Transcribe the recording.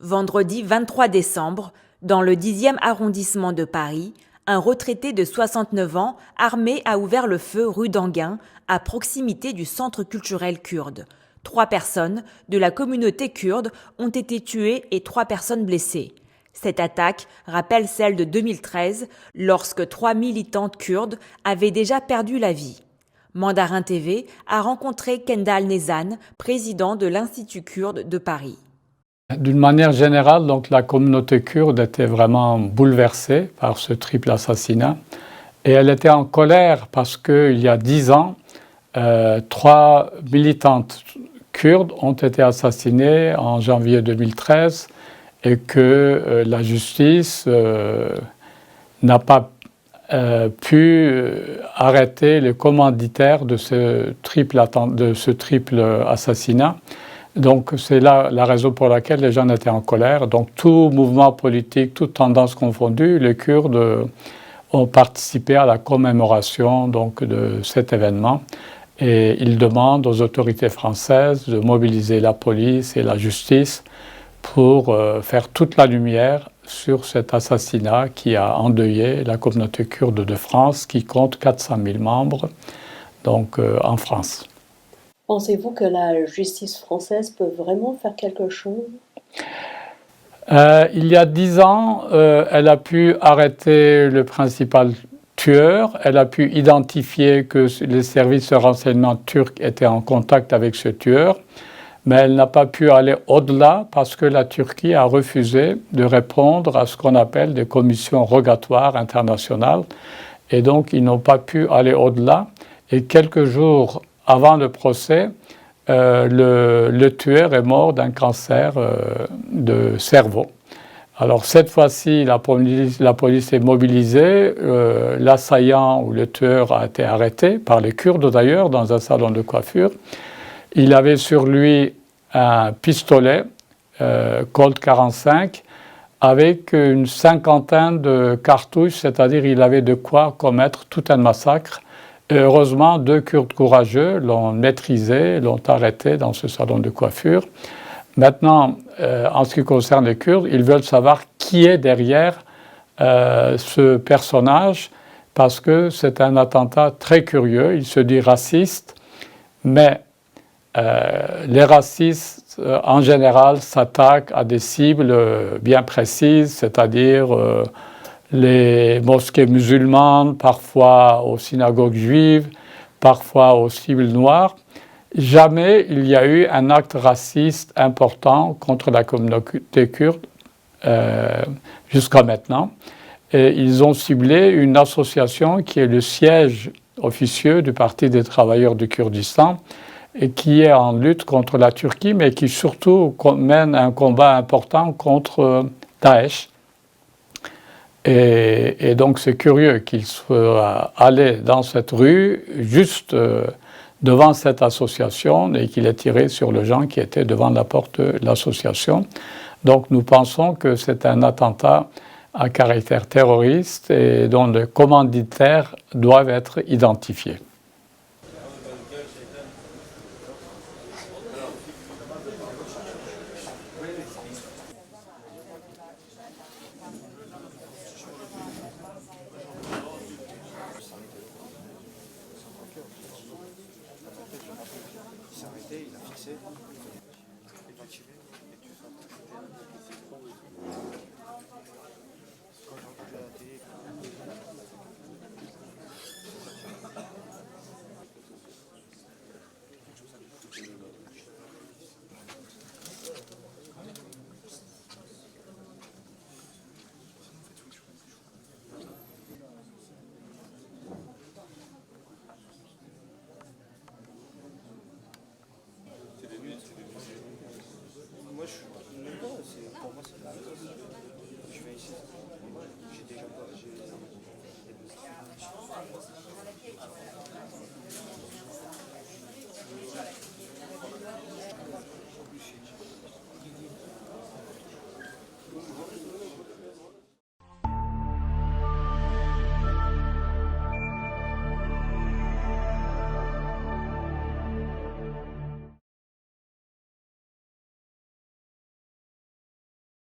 Vendredi 23 décembre, dans le 10e arrondissement de Paris, un retraité de 69 ans armé a ouvert le feu rue d'Enghien, à proximité du centre culturel kurde. 3 personnes de la communauté kurde ont été tuées et 3 personnes blessées. Cette attaque rappelle celle de 2013, lorsque 3 militantes kurdes avaient déjà perdu la vie. Mandarin TV a rencontré Kendal Nezan, président de l'Institut kurde de Paris. D'une manière générale, donc, la communauté kurde était vraiment bouleversée par ce triple assassinat. Et elle était en colère parce qu'il y a 10 ans, 3 militantes kurdes ont été assassinées en janvier 2013 et que la justice n'a pas pu arrêter le commanditaire de ce triple assassinat. Donc c'est là la raison pour laquelle les gens étaient en colère. Donc tout mouvement politique, toute tendance confondue, les Kurdes ont participé à la commémoration donc, de cet événement. Et ils demandent aux autorités françaises de mobiliser la police et la justice pour faire toute la lumière sur cet assassinat qui a endeuillé la communauté kurde de France, qui compte 400 000 membres donc, en France. Pensez-vous que la justice française peut vraiment faire quelque chose? Il y a 10 ans, elle a pu arrêter le principal tueur, elle a pu identifier que les services de renseignement turcs étaient en contact avec ce tueur, mais elle n'a pas pu aller au-delà parce que la Turquie a refusé de répondre à ce qu'on appelle des commissions rogatoires internationales. Et donc, ils n'ont pas pu aller au-delà. Et quelques jours avant le procès, le tueur est mort d'un cancer de cerveau. Alors cette fois-ci, la police est mobilisée. L'assaillant ou le tueur a été arrêté, par les Kurdes d'ailleurs, dans un salon de coiffure. Il avait sur lui un pistolet Colt 45 avec une cinquantaine de cartouches, c'est-à-dire il avait de quoi commettre tout un massacre. Et heureusement, 2 Kurdes courageux l'ont maîtrisé, l'ont arrêté dans ce salon de coiffure. Maintenant, en ce qui concerne les Kurdes, ils veulent savoir qui est derrière ce personnage, parce que c'est un attentat très curieux. Il se dit raciste, mais les racistes, en général, s'attaquent à des cibles bien précises, c'est-à-dire les mosquées musulmanes, parfois aux synagogues juives, parfois aux cibles noires. Jamais il y a eu un acte raciste important contre la communauté kurde jusqu'à maintenant. Et ils ont ciblé une association qui est le siège officieux du Parti des travailleurs du Kurdistan et qui est en lutte contre la Turquie, mais qui surtout mène un combat important contre Daesh. Et donc c'est curieux qu'il soit allé dans cette rue juste devant cette association et qu'il ait tiré sur les gens qui étaient devant la porte de l'association. Donc nous pensons que c'est un attentat à caractère terroriste et dont les commanditaires doivent être identifiés. Moi, je suis même pas, pour moi, c'est la même chose. Je vais ici. J'ai déjà pas. J'ai...